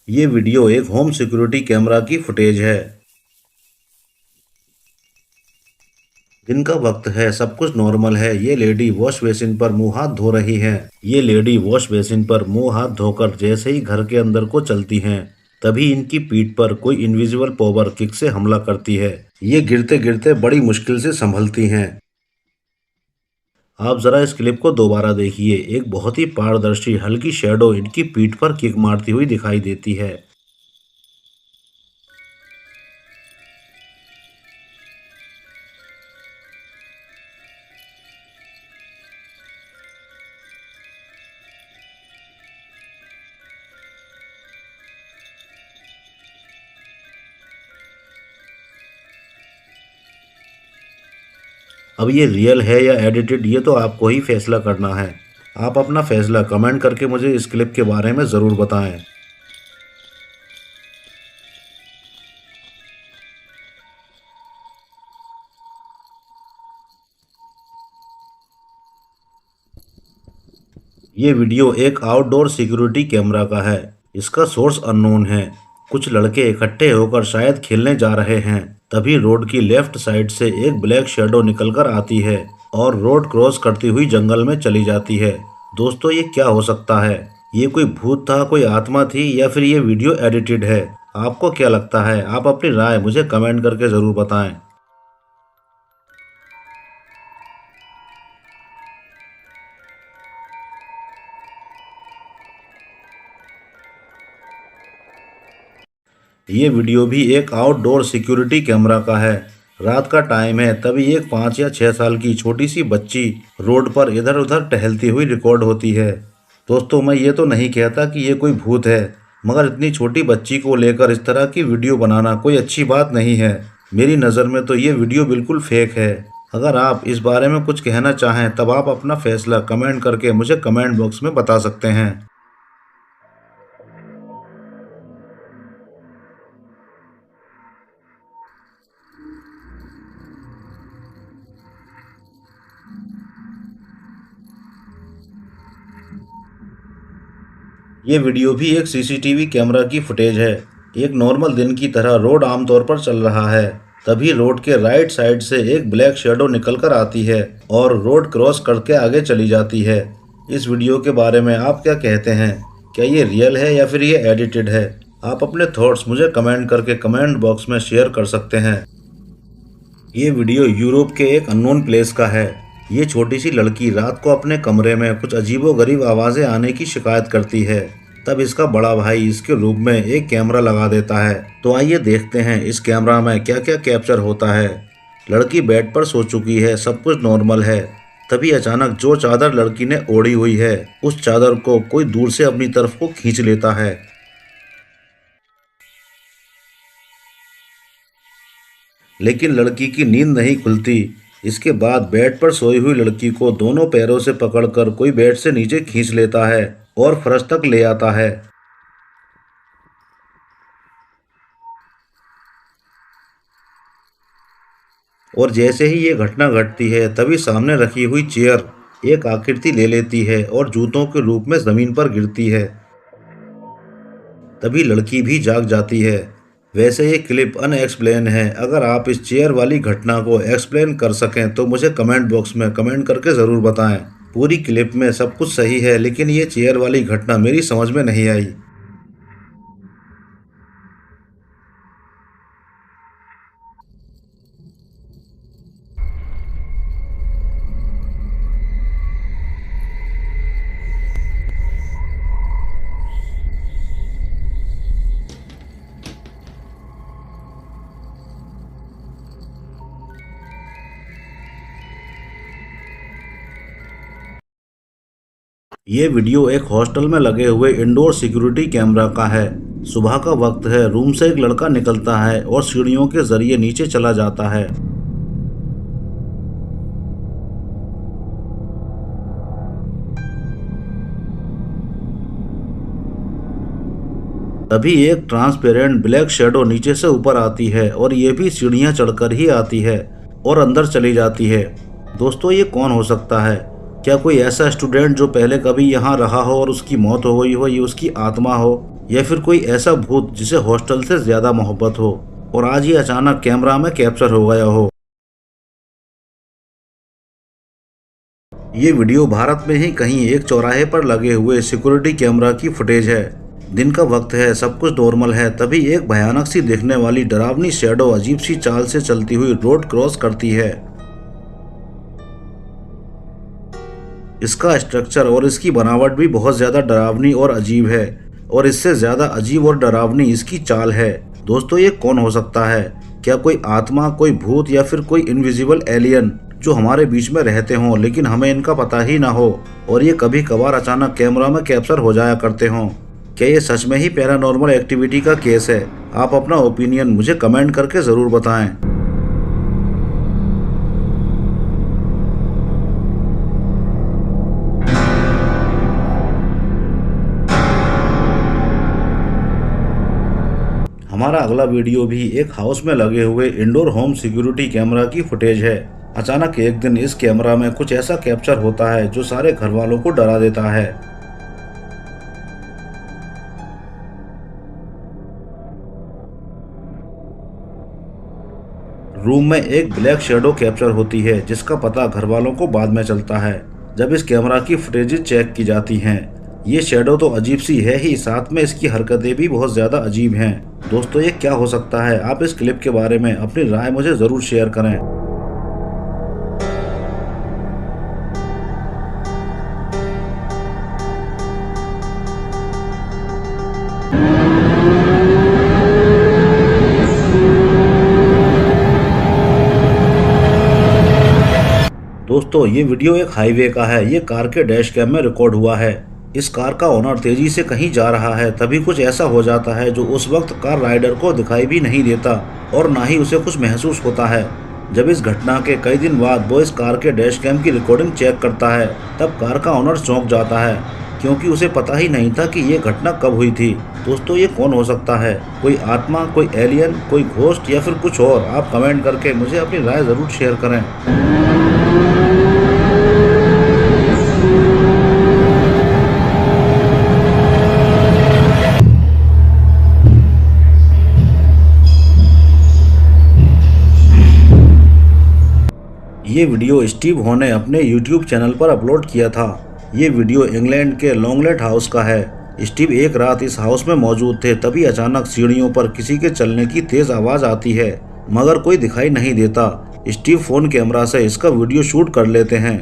ये वीडियो एक home security camera की फुटेज है। दिन का वक्त है, सब कुछ नॉर्मल है। ये लेडी वॉश बेसिन पर मुंह हाथ धो रही है। ये लेडी वॉश बेसिन पर मुंह हाथ धोकर जैसे ही घर के अंदर को चलती हैं, तभी इनकी पीठ पर कोई इनविजिबल पावर किक से हमला करती है। ये गिरते गिरते बड़ी मुश्किल से संभलती हैं। आप जरा इस क्लिप को दोबारा देखिए। एक बहुत ही पारदर्शी हल्की शैडो इनकी पीठ पर किक मारती हुई दिखाई देती है। अब ये रियल है या एडिटेड, ये तो आपको ही फैसला करना है। आप अपना फैसला कमेंट करके मुझे इस क्लिप के बारे में ज़रूर बताएं। ये वीडियो एक आउटडोर सिक्योरिटी कैमरा का है। इसका सोर्स अननोन है। कुछ लड़के इकट्ठे होकर शायद खेलने जा रहे हैं। तभी रोड की लेफ्ट साइड से एक ब्लैक शैडो निकलकर आती है और रोड क्रॉस करती हुई जंगल में चली जाती है। दोस्तों, ये क्या हो सकता है? ये कोई भूत था, कोई आत्मा थी, या फिर ये वीडियो एडिटेड है? आपको क्या लगता है? आप अपनी राय मुझे कमेंट करके ज़रूर बताएं। ये वीडियो भी एक आउटडोर सिक्योरिटी कैमरा का है। रात का टाइम है, तभी एक 5 या 6 साल की छोटी सी बच्ची रोड पर इधर उधर टहलती हुई रिकॉर्ड होती है। दोस्तों, मैं ये तो नहीं कहता कि ये कोई भूत है, मगर इतनी छोटी बच्ची को लेकर इस तरह की वीडियो बनाना कोई अच्छी बात नहीं है। मेरी नज़र में तो ये वीडियो बिल्कुल फेक है। अगर आप इस बारे में कुछ कहना चाहें, तब आप अपना फैसला कमेंट करके मुझे कमेंट बॉक्स में बता सकते हैं। ये वीडियो भी एक सीसीटीवी कैमरा की फुटेज है। एक नॉर्मल दिन की तरह रोड आमतौर पर चल रहा है। तभी रोड के राइट साइड से एक ब्लैक शैडो निकलकर आती है और रोड क्रॉस करके आगे चली जाती है। इस वीडियो के बारे में आप क्या कहते हैं? क्या ये रियल है या फिर ये एडिटेड है? आप अपने थॉट्स मुझे कमेंट करके कमेंट बॉक्स में शेयर कर सकते हैं। ये वीडियो यूरोप के एक अननोन प्लेस का है। ये छोटी सी लड़की रात को अपने कमरे में कुछ अजीबोगरीब आवाज़ें आने की शिकायत करती है। तब इसका बड़ा भाई इसके रूम में एक कैमरा लगा देता है। तो आइए देखते हैं इस कैमरा में क्या क्या कैप्चर होता है। लड़की बेड पर सो चुकी है, सब कुछ नॉर्मल है। तभी अचानक जो चादर लड़की ने ओढ़ी हुई है, उस चादर को कोई दूर से अपनी तरफ को खींच लेता है। लेकिन लड़की की नींद नहीं खुलती। इसके बाद बेड पर सोई हुई लड़की को दोनों पैरों से पकड़कर कोई बेड से नीचे खींच लेता है और फर्श तक ले आता है। और जैसे ही ये घटना घटती है, तभी सामने रखी हुई चेयर एक आकृति ले लेती है और जूतों के रूप में जमीन पर गिरती है। तभी लड़की भी जाग जाती है। वैसे ये क्लिप अनएक्सप्लेन है। अगर आप इस चेयर वाली घटना को एक्सप्लेन कर सकें तो मुझे कमेंट बॉक्स में कमेंट करके ज़रूर बताएं। पूरी क्लिप में सब कुछ सही है, लेकिन ये चेयर वाली घटना मेरी समझ में नहीं आई। ये वीडियो एक हॉस्टल में लगे हुए इंडोर सिक्योरिटी कैमरा का है। सुबह का वक्त है। रूम से एक लड़का निकलता है और सीढ़ियों के जरिए नीचे चला जाता है। तभी एक ट्रांसपेरेंट ब्लैक शैडो नीचे से ऊपर आती है और ये भी सीढ़ियां चढ़कर ही आती है और अंदर चली जाती है। दोस्तों, ये कौन हो सकता है? क्या कोई ऐसा स्टूडेंट जो पहले कभी यहाँ रहा हो और उसकी मौत हो गई हो, ये उसकी आत्मा हो? या फिर कोई ऐसा भूत जिसे हॉस्टल से ज्यादा मोहब्बत हो और आज ये अचानक कैमरा में कैप्चर हो गया हो। ये वीडियो भारत में ही कहीं एक चौराहे पर लगे हुए सिक्योरिटी कैमरा की फुटेज है। दिन का वक्त है, सब कुछ नॉर्मल है, तभी एक भयानक सी दिखने वाली डरावनी शैडो अजीब सी चाल से चलती हुई रोड क्रॉस करती है। इसका स्ट्रक्चर और इसकी बनावट भी बहुत ज्यादा डरावनी और अजीब है, और इससे ज्यादा अजीब और डरावनी इसकी चाल है। दोस्तों, ये कौन हो सकता है? क्या कोई आत्मा, कोई भूत, या फिर कोई इनविजिबल एलियन जो हमारे बीच में रहते हों लेकिन हमें इनका पता ही ना हो, और ये कभी कभार अचानक कैमरा में कैप्चर हो जाया करते हों? क्या ये सच में ही पैरानॉर्मल एक्टिविटी का केस है? आप अपना ओपिनियन मुझे कमेंट करके जरूर बताएं। हमारा अगला वीडियो भी एक हाउस में लगे हुए इंडोर होम सिक्योरिटी कैमरा की फुटेज है। अचानक एक दिन इस कैमरा में कुछ ऐसा कैप्चर होता है जो सारे घर वालों को डरा देता है। रूम में एक ब्लैक शैडो कैप्चर होती है जिसका पता घर वालों को बाद में चलता है जब इस कैमरा की फुटेज चेक की जाती हैं। ये शैडो तो अजीब सी है ही, साथ में इसकी हरकतें भी बहुत ज्यादा अजीब हैं। दोस्तों, ये क्या हो सकता है? आप इस क्लिप के बारे में अपनी राय मुझे जरूर शेयर करें। दोस्तों, ये वीडियो एक हाईवे का है। ये कार के डैश कैम में रिकॉर्ड हुआ है। इस कार का ओनर तेजी से कहीं जा रहा है, तभी कुछ ऐसा हो जाता है जो उस वक्त कार राइडर को दिखाई भी नहीं देता और ना ही उसे कुछ महसूस होता है। जब इस घटना के कई दिन बाद वो इस कार के डैश कैम की रिकॉर्डिंग चेक करता है, तब कार का ओनर चौंक जाता है क्योंकि उसे पता ही नहीं था कि ये घटना कब हुई थी। दोस्तों, ये कौन हो सकता है? कोई आत्मा, कोई एलियन, कोई घोस्ट, या फिर कुछ और? आप कमेंट करके मुझे अपनी राय जरूर शेयर करें। ये वीडियो स्टीव हॉ ने अपने YouTube चैनल पर अपलोड किया था। ये वीडियो इंग्लैंड के लॉन्गलेट हाउस का है। स्टीव एक रात इस हाउस में मौजूद थे, तभी अचानक सीढ़ियों पर किसी के चलने की तेज आवाज आती है, मगर कोई दिखाई नहीं देता। स्टीव फोन कैमरा से इसका वीडियो शूट कर लेते हैं।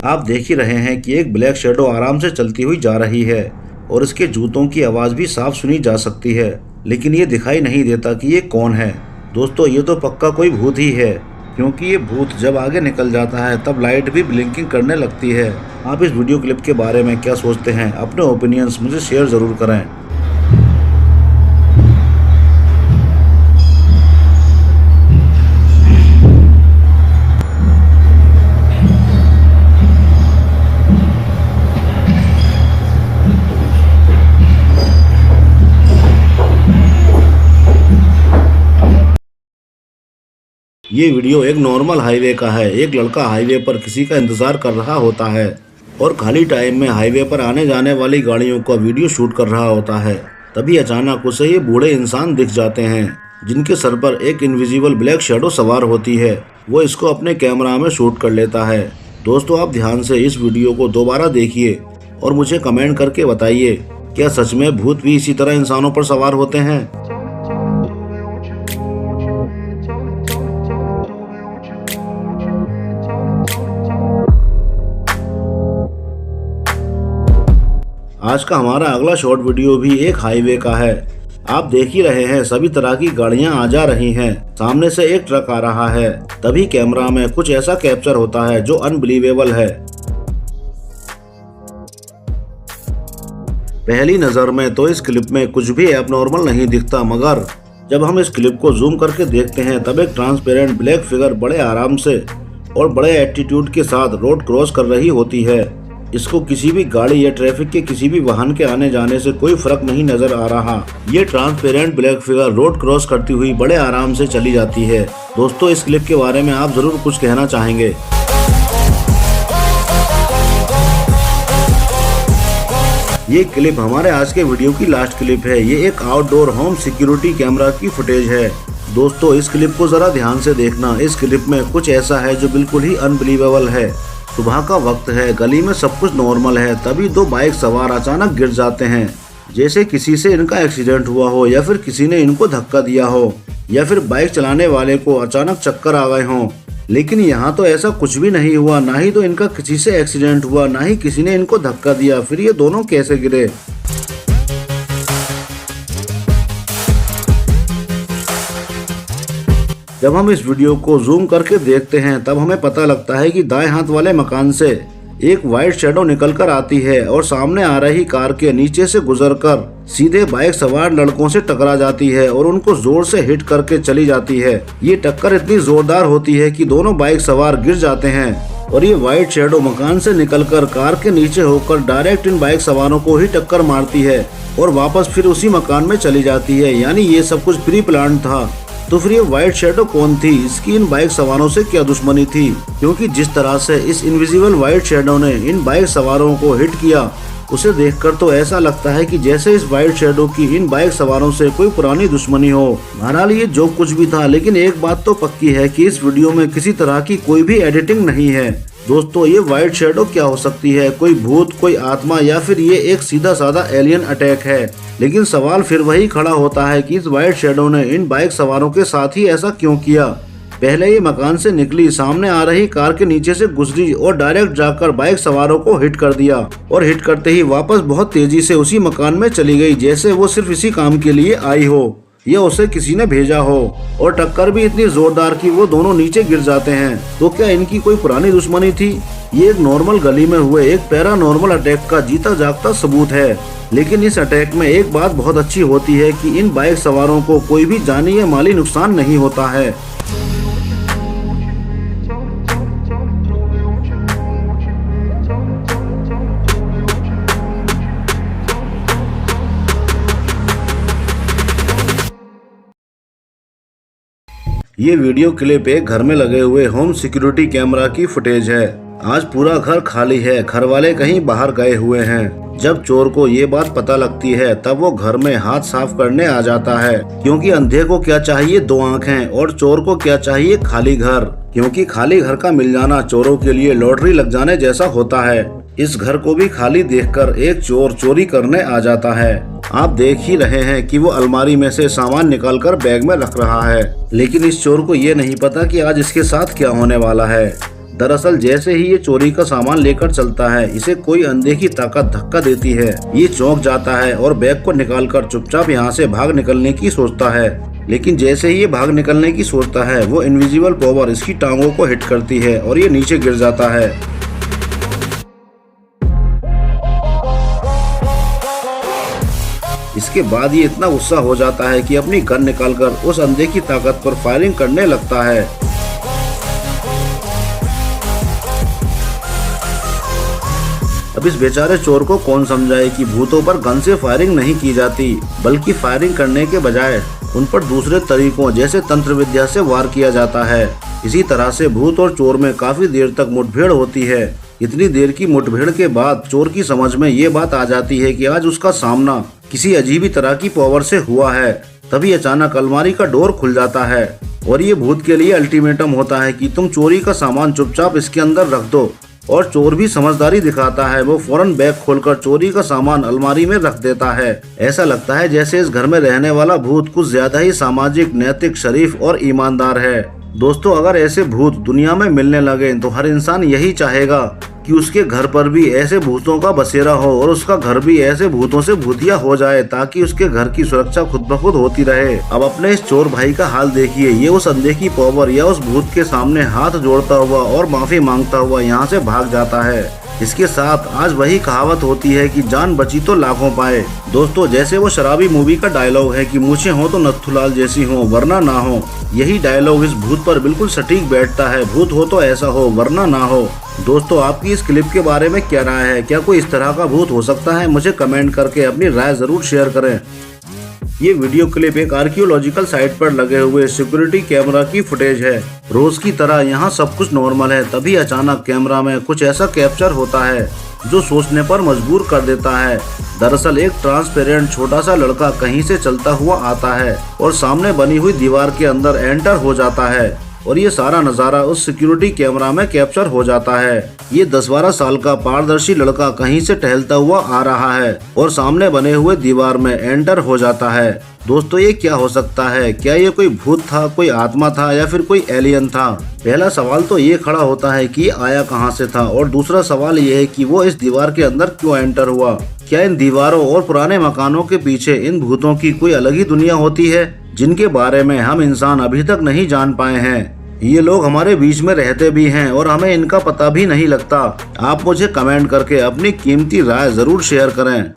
आप देख ही रहे हैं कि एक ब्लैक शैडो आराम से चलती हुई जा रही है और इसके जूतों की आवाज भी साफ सुनी जा सकती है, लेकिन ये दिखाई नहीं देता कि ये कौन है। दोस्तों, ये तो पक्का कोई भूत ही है, क्योंकि ये भूत जब आगे निकल जाता है तब लाइट भी ब्लिंकिंग करने लगती है। आप इस वीडियो क्लिप के बारे में क्या सोचते हैं? अपने ओपिनियंस मुझे शेयर जरूर करें। ये वीडियो एक नॉर्मल हाईवे का है। एक लड़का हाईवे पर किसी का इंतजार कर रहा होता है और खाली टाइम में हाईवे पर आने जाने वाली गाड़ियों का वीडियो शूट कर रहा होता है। तभी अचानक उसे ये बूढ़े इंसान दिख जाते हैं जिनके सर पर एक इनविजिबल ब्लैक शैडो सवार होती है। वो इसको अपने कैमरा में शूट कर लेता है। दोस्तों, आप ध्यान से इस वीडियो को दोबारा देखिए और मुझे कमेंट करके बताइए, क्या सच में भूत भी इसी तरह इंसानों पर सवार होते हैं? आज का हमारा अगला शॉर्ट वीडियो भी एक हाईवे का है। आप देख ही रहे हैं, सभी तरह की गाड़ियां आ जा रही हैं। सामने से एक ट्रक आ रहा है, तभी कैमरा में कुछ ऐसा कैप्चर होता है जो अनबिलीवेबल है। पहली नजर में तो इस क्लिप में कुछ भी एबनॉर्मल नहीं दिखता, मगर जब हम इस क्लिप को जूम करके देखते हैं तब एक ट्रांसपेरेंट ब्लैक फिगर बड़े आराम से और बड़े एटीट्यूड के साथ रोड क्रॉस कर रही होती है। इसको किसी भी गाड़ी या ट्रैफिक के किसी भी वाहन के आने जाने से कोई फर्क नहीं नजर आ रहा। ये transparent black figure road cross करती हुई बड़े आराम से चली जाती है। दोस्तों, इस क्लिप के बारे में आप जरूर कुछ कहना चाहेंगे। ये क्लिप हमारे आज के वीडियो की लास्ट क्लिप है। ये एक आउटडोर होम सिक्योरिटी कैमरा की फुटेज है। दोस्तों, इस क्लिप को जरा ध्यान से देखना। इस क्लिप में कुछ ऐसा है जो बिल्कुल ही अनबिलीवेबल है। सुबह का वक्त है, गली में सब कुछ नॉर्मल है, तभी दो बाइक सवार अचानक गिर जाते हैं। जैसे किसी से इनका एक्सीडेंट हुआ हो, या फिर किसी ने इनको धक्का दिया हो, या फिर बाइक चलाने वाले को अचानक चक्कर आ गए हों। लेकिन यहाँ तो ऐसा कुछ भी नहीं हुआ। ना ही तो इनका किसी से एक्सीडेंट हुआ, ना ही किसी ने इनको धक्का दिया। फिर ये दोनों कैसे गिरे? जब हम इस वीडियो को जूम करके देखते हैं तब हमें पता लगता है कि दाएं हाथ वाले मकान से एक वाइट शैडो निकलकर आती है और सामने आ रही कार के नीचे से गुजरकर सीधे बाइक सवार लड़कों से टकरा जाती है और उनको जोर से हिट करके चली जाती है। ये टक्कर इतनी जोरदार होती है कि दोनों बाइक सवार गिर जाते हैं और ये वाइट शैडो मकान से निकलकर कार के नीचे होकर डायरेक्ट इन बाइक सवारों को ही टक्कर मारती है और वापस फिर उसी मकान में चली जाती है। यानी ये सब कुछ प्री प्लान था। तो फिर ये व्हाइट शैडो कौन थी? इसकी इन बाइक सवारों से क्या दुश्मनी थी? क्योंकि जिस तरह से इस इनविजिबल व्हाइट शैडो ने इन बाइक सवारों को हिट किया, उसे देखकर तो ऐसा लगता है कि जैसे इस व्हाइट शैडो की इन बाइक सवारों से कोई पुरानी दुश्मनी हो। बहरहाल ये जो कुछ भी था, लेकिन एक बात तो पक्की है कि इस वीडियो में किसी तरह की कोई भी एडिटिंग नहीं है। दोस्तों, ये व्हाइट शैडो क्या हो सकती है? कोई भूत, कोई आत्मा, या फिर ये एक सीधा साधा एलियन अटैक है? लेकिन सवाल फिर वही खड़ा होता है कि इस व्हाइट शैडो ने इन बाइक सवारों के साथ ही ऐसा क्यों किया? पहले ये मकान से निकली, सामने आ रही कार के नीचे से गुजरी और डायरेक्ट जाकर बाइक सवारों को हिट कर दिया और हिट करते ही वापस बहुत तेजी से उसी मकान में चली गई, जैसे वो सिर्फ इसी काम के लिए आई हो या उसे किसी ने भेजा हो। और टक्कर भी इतनी जोरदार कि वो दोनों नीचे गिर जाते हैं। तो क्या इनकी कोई पुरानी दुश्मनी थी? ये एक नॉर्मल गली में हुए एक पैरानॉर्मल अटैक का जीता जागता सबूत है। लेकिन इस अटैक में एक बात बहुत अच्छी होती है कि इन बाइक सवारों को कोई भी जानी या माली नुकसान नहीं होता है। ये वीडियो क्लिप एक घर में लगे हुए होम सिक्योरिटी कैमरा की फुटेज है। आज पूरा घर खाली है, घर वाले कहीं बाहर गए हुए हैं। जब चोर को ये बात पता लगती है तब वो घर में हाथ साफ करने आ जाता है, क्योंकि अंधे को क्या चाहिए? दो आंखें। और चोर को क्या चाहिए? खाली घर। क्योंकि खाली घर का मिल जाना चोरों के लिए लॉटरी लग जाने जैसा होता है। इस घर को भी खाली देखकर एक चोर चोरी करने आ जाता है। आप देख ही रहे हैं कि वो अलमारी में से सामान निकालकर बैग में रख रहा है। लेकिन इस चोर को ये नहीं पता कि आज इसके साथ क्या होने वाला है। दरअसल जैसे ही ये चोरी का सामान लेकर चलता है, इसे कोई अनदेखी ताकत धक्का देती है। ये चौंक जाता है और बैग को निकालकर चुपचाप यहाँ से भाग निकलने की सोचता है। लेकिन जैसे ही ये भाग निकलने की सोचता है, वो इनविजिबल पावर इसकी टांगों को हिट करती है और ये नीचे गिर जाता है। इसके बाद ये इतना गुस्सा हो जाता है कि अपनी गन निकालकर उस अंधे की ताकत पर फायरिंग करने लगता है। अब इस बेचारे चोर को कौन समझाए कि भूतों पर गन से फायरिंग नहीं की जाती, बल्कि फायरिंग करने के बजाय उन पर दूसरे तरीकों जैसे तंत्र विद्या से वार किया जाता है। इसी तरह से भूत और चोर में काफी देर तक मुठभेड़ होती है। इतनी देर की मुठभेड़ के बाद चोर की समझ में ये बात आ जाती है कि आज उसका सामना किसी अजीब तरह की पावर से हुआ है। तभी अचानक अलमारी का डोर खुल जाता है और ये भूत के लिए अल्टीमेटम होता है कि तुम चोरी का सामान चुपचाप इसके अंदर रख दो। और चोर भी समझदारी दिखाता है, वो फौरन बैग खोलकर चोरी का सामान अलमारी में रख देता है। ऐसा लगता है जैसे इस घर में रहने वाला भूत कुछ ज्यादा ही सामाजिक, नैतिक, शरीफ और ईमानदार है। दोस्तों, अगर ऐसे भूत दुनिया में मिलने लगे तो हर इंसान यही चाहेगा कि उसके घर पर भी ऐसे भूतों का बसेरा हो और उसका घर भी ऐसे भूतों से भूतिया हो जाए, ताकि उसके घर की सुरक्षा खुद ब खुद होती रहे। अब अपने इस चोर भाई का हाल देखिए। ये उस अंधे की पावर या उस भूत के सामने हाथ जोड़ता हुआ और माफी मांगता हुआ यहाँ से भाग जाता है। इसके साथ आज वही कहावत होती है कि जान बची तो लाखों पाए। दोस्तों, जैसे वो शराबी मूवी का डायलॉग है कि मूछें हो तो नथुलाल जैसी हो वरना ना हो, यही डायलॉग इस भूत पर बिल्कुल सटीक बैठता है। भूत हो तो ऐसा हो वरना ना हो। दोस्तों आपकी इस क्लिप के बारे में क्या राय है? क्या कोई इस तरह का भूत हो सकता है? मुझे कमेंट करके अपनी राय जरूर शेयर करें। ये वीडियो क्लिप एक आर्कियोलॉजिकल साइट पर लगे हुए सिक्योरिटी कैमरा की फुटेज है। रोज की तरह यहाँ सब कुछ नॉर्मल है, तभी अचानक कैमरा में कुछ ऐसा कैप्चर होता है जो सोचने पर मजबूर कर देता है। दरअसल एक ट्रांसपेरेंट छोटा सा लड़का कहीं से चलता हुआ आता है और सामने बनी हुई दीवार के अंदर एंटर हो जाता है और ये सारा नज़ारा उस सिक्योरिटी कैमरा में कैप्चर हो जाता है। ये 10-12 साल का पारदर्शी लड़का कहीं से टहलता हुआ आ रहा है और सामने बने हुए दीवार में एंटर हो जाता है। दोस्तों ये क्या हो सकता है? क्या ये कोई भूत था, कोई आत्मा था या फिर कोई एलियन था? पहला सवाल तो ये खड़ा होता है कि आया कहाँ से था, और दूसरा सवाल ये है कि वो इस दीवार के अंदर क्यों एंटर हुआ। क्या इन दीवारों और पुराने मकानों के पीछे इन भूतों की कोई अलग ही दुनिया होती है जिनके बारे में हम इंसान अभी तक नहीं जान पाए हैं? ये लोग हमारे बीच में रहते भी हैं और हमें इनका पता भी नहीं लगता। आप मुझे कमेंट करके अपनी कीमती राय जरूर शेयर करें।